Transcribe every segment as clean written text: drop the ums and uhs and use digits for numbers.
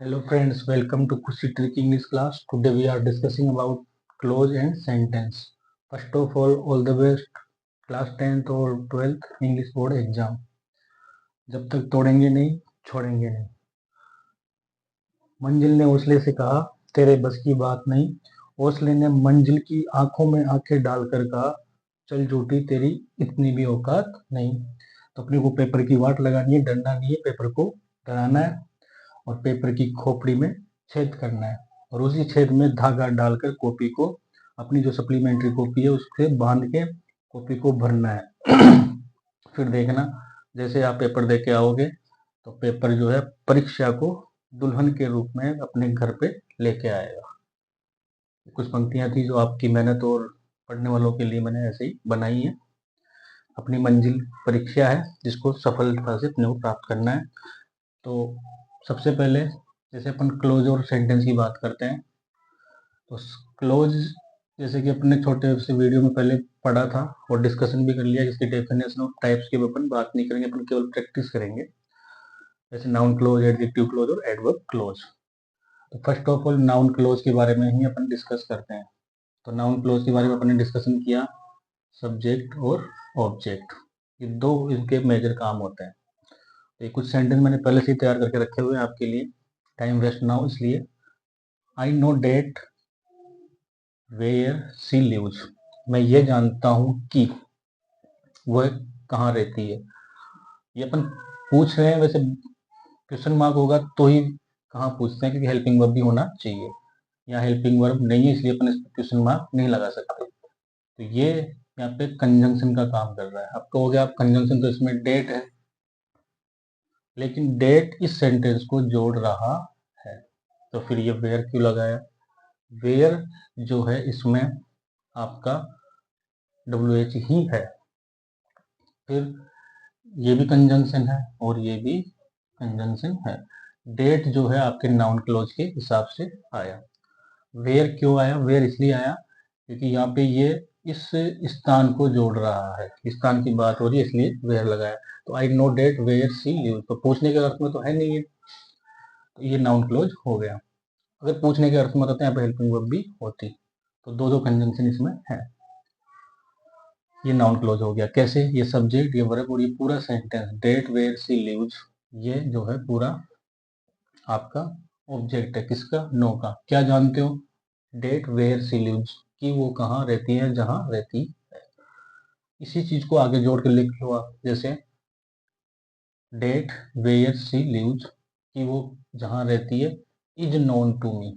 Hello friends, welcome to Kushi Trick English class. Today we are discussing about clause and sentence. First of all the best class 10th और 12th English board exam. जब तक तोड़ेंगे नहीं छोड़ेंगे नहीं। मंजिल ने ओसले से कहा तेरे बस की बात नहीं। ओसले ने मंजिल की आंखों में आंखें डालकर कहा चल झूठी तेरी इतनी भी औकात नहीं। तो अपने को पेपर की वाट लगानी है, डरना नहीं है, पेपर को डराना है और पेपर की खोपड़ी में छेद करना है और उसी छेद में धागा डालकर कॉपी को, अपनी जो सप्लीमेंट्री कॉपी है उससे बांध के कॉपी को भरना है। फिर देखना जैसे आप पेपर दे के आओगे तो पेपर जो है परीक्षा को दुल्हन के रूप में अपने घर पे लेके आएगा। कुछ पंक्तियां थी जो आपकी मेहनत और पढ़ने वालों के लिए मैंने ऐसे ही बनाई है। अपनी मंजिल परीक्षा है जिसको सफलता से अपने को प्राप्त करना है। तो सबसे पहले जैसे अपन क्लोज और सेंटेंस की बात करते हैं तो क्लोज जैसे कि अपने छोटे से वीडियो में पहले पढ़ा था और डिस्कशन भी कर लिया, जिसकी डेफिनेशन ऑफ टाइप्स की अपन बात नहीं करेंगे, अपन केवल प्रैक्टिस करेंगे। जैसे नाउन क्लोज, एडजेक्टिव क्लोज और एडवर्ब क्लोज। तो first of all noun close के बारे में ही अपन डिस्कस करते हैं। तो नाउन क्लोज के बारे में अपन ने डिस्कशन किया, सब्जेक्ट और ऑब्जेक्ट, ये दो इनके मेजर काम होते हैं। तो ये कुछ सेंटेंस मैंने पहले से ही तैयार करके रखे हुए हैं आपके लिए, टाइम वेस्ट ना हो इसलिए। I know that where she lives, मैं ये जानता हूँ कि वह कहाँ रहती है। ये अपन पूछ रहे हैं, वैसे क्वेश्चन मार्क होगा तो ही कहाँ पूछते हैं, क्योंकि हेल्पिंग वर्ब भी होना चाहिए। यहाँ हेल्पिंग वर्ब नहीं है इसलिए अपन इस क्वेश्चन मार्क नहीं लगा सकते। तो ये यहाँ पे कंजंक्शन का काम कर रहा है। आप कहोगे आप कंजंक्शन तो इसमें डेट है, लेकिन डेट इस सेंटेंस को जोड़ रहा है, तो फिर ये वेयर क्यों लगाया। वेयर जो है इसमें आपका WH ही है। फिर ये भी कंजंक्शन है और ये भी कंजंक्शन है। डेट जो है आपके नाउन क्लोज के हिसाब से आया। वेयर क्यों आया, वेयर इसलिए आया क्योंकि यहाँ पे ये इस स्थान को जोड़ रहा है, स्थान की बात हो रही है इसलिए वेयर लगाया। तो I know that where she live, तो पूछने के अर्थ में तो है नहीं है, तो ये नाउन क्लोज हो गया। अगर पूछने के अर्थ में होता है यहाँ पे हेल्पिंग वर्ब भी होती, तो दो दो कंजंक्शन इसमें है। ये नाउन क्लोज हो गया। कैसे, ये सब्जेक्ट, ये वर्ब और ये पूरा sentence that where she lives, ये जो है पूरा आपका ऑब्जेक्ट है। किसका, नो का। क्या जानते हो, डेट वेयर सी लिव्स, कि वो कहाँ रहती है, जहाँ रहती है। इसी चीज को आगे जोड़ के लिख लो आप, जैसे डेट वेयर सी लिव्स, कि वो जहाँ रहती है, is known to me,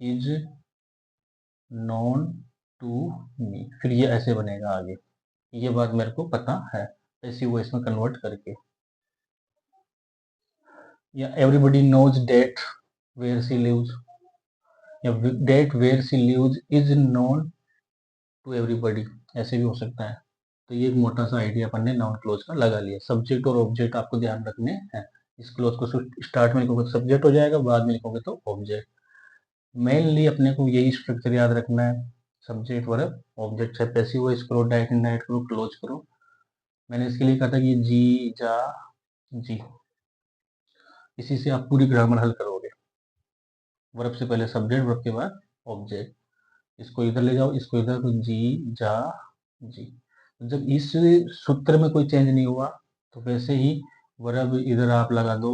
is known to me. फिर ये ऐसे बनेगा आगे, ये बात मेरे को पता है, ऐसी वो इसमें कन्वर्ट करके। या everybody knows that where she lives, या that where she lives is known to everybody, ऐसे भी हो सकता है। तो ये एक मोटा सा आइडिया अपन ने नाउन क्लोज का लगा लिया। सब्जेक्ट और ऑब्जेक्ट आपको ध्यान रखने हैं। इस क्लोज को स्टार्ट में लिखोगे तो सब्जेक्ट हो जाएगा, बाद में लिखोगे तो ऑब्जेक्ट। मेनली अपने को यही स्ट्रक्चर याद रखना है, सब्जेक्ट वर्ब ऑब्जेक्ट। चाहे पैसिव वॉइस करो, डायरेक्ट इनडायरेक्ट करो, क्लोज करो। मैंने इसके लिए कहा था कि जी जा जी, इसी से आप पूरी ग्रामर हल करोगे। वर्ब से पहले सब्जेक्ट, वर्ब के बाद ऑब्जेक्ट। इसको इधर ले जाओ, इसको इधर, तो जी जा जी। जब इस सूत्र में कोई चेंज नहीं हुआ तो वैसे ही वर्ब इधर आप लगा दो,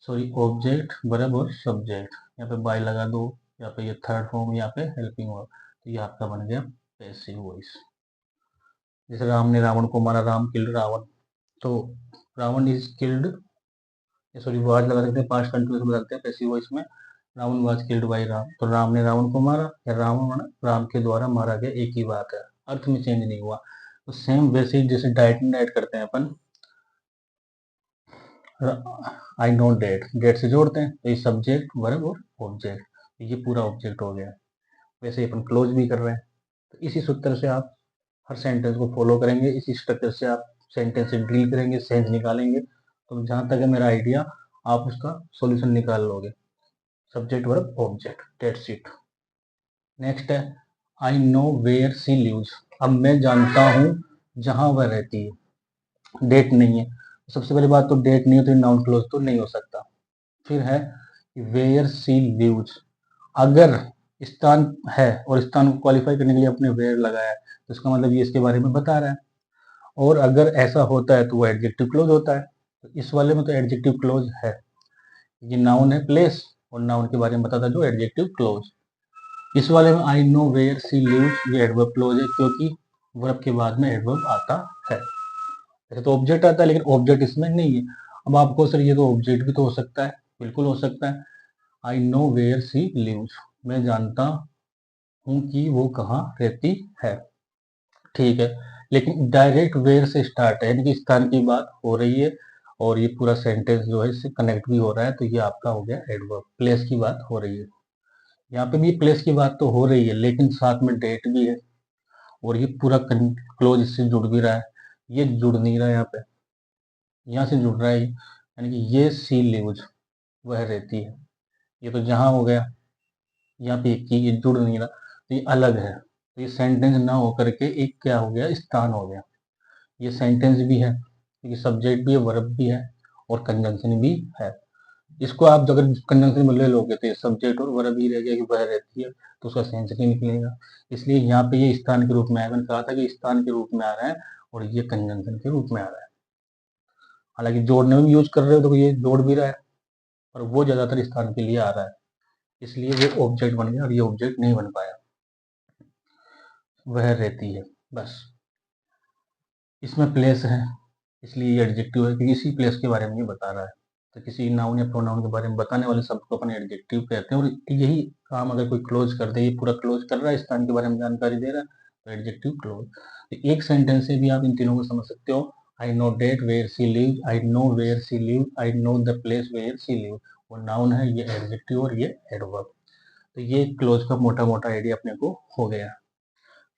सॉरी ऑब्जेक्ट वर्ब और सब्जेक्ट, यहाँ पे बाय लगा दो, यहाँ पे ये थर्ड फॉर्म, यहाँ पे हेल्पिंग वर्ब, तो ये आपका बन गया पैसिव वॉइस। जैसे राम ने रावण को मारा, राम किल्ड रावण, तो Ravan is killed, sorry was लगा सकते हैं, पास्ट कंटिन्यूस में लगते हैं पैसिव वॉइस में। Ravan was killed by Ram, तो राम ने रावण को मारा या रावण राम के द्वारा मारा गया, एक ही बात है, अर्थ में चेंज नहीं हुआ। तो सेम वैसे ही जैसे डायरेक्ट इनडायरेक्ट करते हैं अपन, आई नो डेट, डेट से जोड़ते हैं, तो ये सब्जेक्ट वर्ब और ऑब्जेक्ट, ये पूरा ऑब्जेक्ट हो गया। वैसे ही अपन क्लोज भी कर रहे हैं। तो इसी सूत्र से आप हर सेंटेंस को फॉलो करेंगे, इसी स्ट्रक्चर से आप सेंटेंस से डील करेंगे, सेंस निकालेंगे। तो जहां तक है मेरा आइडिया, आप उसका सॉल्यूशन निकाल लोगे। Subject verb object, that's it. Next है I know where she lives, अब मैं जानता हूँ जहां वह रहती है। डेट नहीं है, सबसे पहली बात तो डेट नहीं है तो नाउन क्लोज तो नहीं हो सकता। फिर है वेयर सी लिव्स। अगर स्थान है और स्थान को क्वालिफाई करने के लिए अपने वेयर लगाया है तो इसका मतलब ये इसके बारे में बता रहा है। और अगर ऐसा होता है तो वो एडजेक्टिव क्लोज होता है। तो इस वाले में तो एडजेक्टिव क्लोज है। ये नाउन है प्लेस और नाउन के बारे में बताता है जो एडजेक्टिव क्लोज। इस वाले में I know where she lives ये एडवर्ब क्लोज है क्योंकि वर्ब के बाद में एडवर्ब आता है। ऐसे तो ऑब्जेक्ट आता है लेकिन ऑब्जेक्ट इसमें नहीं है। अब आपको सर ये तो ऑब्जेक्ट भी तो हो सकता है, बिल्कुल हो सकता है। I know where she lives, मैं जानता हूँ कि वो कहाँ रहती है, ठीक है। लेकिन डायरेक्ट वेयर से स्टार्ट है यानी कि स्थान की बात हो रही है और ये पूरा सेंटेंस जो है इससे कनेक्ट भी हो रहा है, तो ये आपका हो गया एडवर्ब। प्लेस की बात हो रही है, यहाँ पे भी प्लेस की बात तो हो रही है लेकिन साथ में डेट भी है और ये पूरा क्लोज इससे जुड़ भी रहा है। ये जुड़ नहीं रहा है यहाँ से जुड़ रहा है यानी कि ये सी लिव्स वह रहती है। ये तो जहाँ हो गया, यहाँ पे एक ही, ये जुड़ नहीं रहा तो ये अलग है। तो ये सेंटेंस ना होकर के एक क्या हो गया, स्थान हो गया। ये सेंटेंस भी है क्योंकि सब्जेक्ट भी है, वर्ब भी है और कंजंक्शन भी है। इसको आप अगर कंजंक्शन में ले लोगे तो सब्जेक्ट और वर्ब ही रह गया कि वह रहती है, तो उसका सेंस नहीं निकलेगा। इसलिए यहाँ पे ये स्थान के रूप में आया। मैंने कहा था कि स्थान के रूप में आ रहा है और ये कंजंक्शन के रूप में आ रहा है। हालांकि जोड़ने में भी यूज कर रहे हो तो ये जोड़ भी रहा है और वो ज्यादातर स्थान के लिए आ रहा है, इसलिए ये ऑब्जेक्ट बन गया और ये ऑब्जेक्ट नहीं बन पाया। वह रहती है, बस। इसमें प्लेस है इसलिए ये एडजेक्टिव है क्योंकि इसी प्लेस के बारे में ये बता रहा है। तो किसी नाउन या प्रोनाउन के बारे में बताने वाले शब्द को अपन एडजेक्टिव कहते हैं। और यही काम अगर कोई क्लोज कर दे, ये पूरा क्लोज कर रहा है, स्थान के बारे में जानकारी दे रहा है, तो एडजेक्टिव क्लोज। तो एक सेंटेंस से भी आप इन तीनों को समझ सकते हो। I know that where she live, I know where she live, I know the place where she live. वो नाउन है, ये एडजेक्टिव और ये एडवर्ब। तो ये क्लोज का मोटा मोटा आइडिया अपने को हो गया।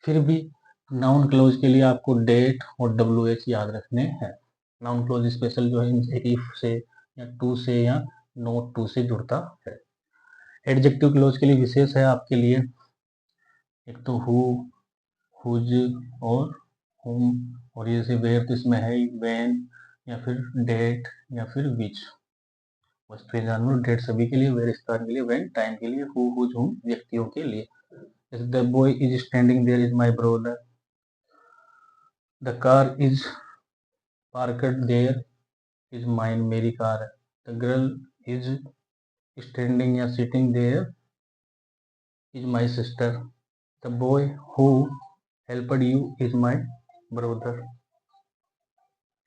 फिर भी नाउन क्लोज के लिए आपको डेट और WH याद रखने हैं। नाउन क्लोज स्पेशल जो है इफ से या टू से या नोट टू से जुड़ता है। एडजेक्टिव क्लोज के लिए विशेष है आपके लिए, एक तो हु, हुज और हुम, और ये जैसे वेयर तो इसमें है व्हेन या फिर डेट या फिर विच। वस्तु जानवर, डेट सभी के लिए, वेयर स्थान के लिए, व्हेन टाइम के लिए, हु हुज हुम व्यक्तियों के लिए। जैसे the boy is standing there is my brother, the car is parked there is mine मेरी कार है, द गर्ल इज स्टैंडिंग या sitting there is my sister, the boy who helped you is my brother.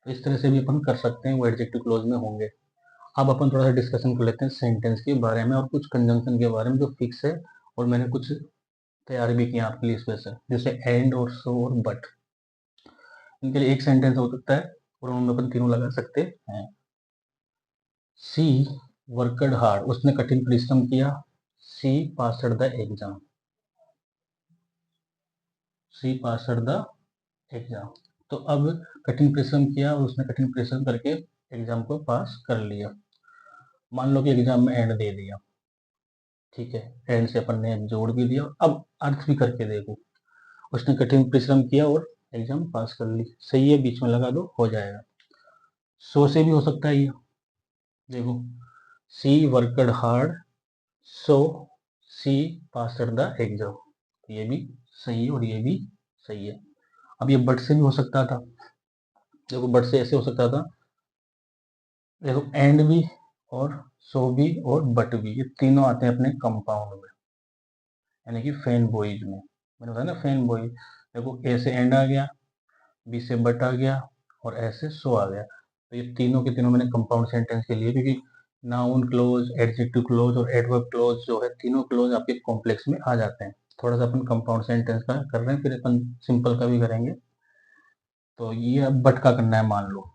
इस तरह से भी अपन कर सकते हैं, वो एडजेक्टिव क्लोज में होंगे। अब अपन थोड़ा सा डिस्कशन कर लेते हैं सेंटेंस के बारे में और कुछ कंजंक्शन के बारे में जो फिक्स है और मैंने कुछ तैयार भी किया आपके लिए स्पेशल, जैसे एंड और सो और बट। इनके लिए एक सेंटेंस हो सकता है और उनमें अपन तीनों लगा सकते हैं। सी वर्कड हार्ड, उसने कठिन परिश्रम किया। She passed the exam, she passed the exam. तो अब कठिन परिश्रम किया और उसने कठिन परिश्रम करके एग्जाम को पास कर लिया। मान लो कि एग्जाम में एंड दे दिया, ठीक है, एंड से अपन ने जोड़ भी दिया। अब अर्थ भी करके देखो, उसने कठिन परिश्रम किया और एग्जाम पास कर ली, सही है, बीच में लगा दो, हो जाएगा। सो से भी हो सकता है ये, देखो, she worked hard so she passed the exam, ये भी सही है और ये भी सही है। अब ये बट से भी हो सकता था, देखो बट से ऐसे हो सकता था, देखो एंड भी और सो भी और बट भी, ये तीनों आते हैं अपने कंपाउंड में, यानी कि फैन बॉयज में। मैंने बताया ना फैन बॉय, देखो ए से एंड आ गया, बी से बट आ गया और ए से सो आ गया। तो ये तीनों के तीनों मैंने कंपाउंड सेंटेंस के लिए, क्योंकि नाउन क्लोज, एडजेक्टिव क्लोज और एडवर्ब क्लोज जो है, तीनों क्लोज आपके कॉम्प्लेक्स में आ जाते हैं। थोड़ा सा अपन कंपाउंड सेंटेंस का कर रहे हैं, फिर अपन सिंपल का भी करेंगे। तो ये अब बट का करना है, मान लो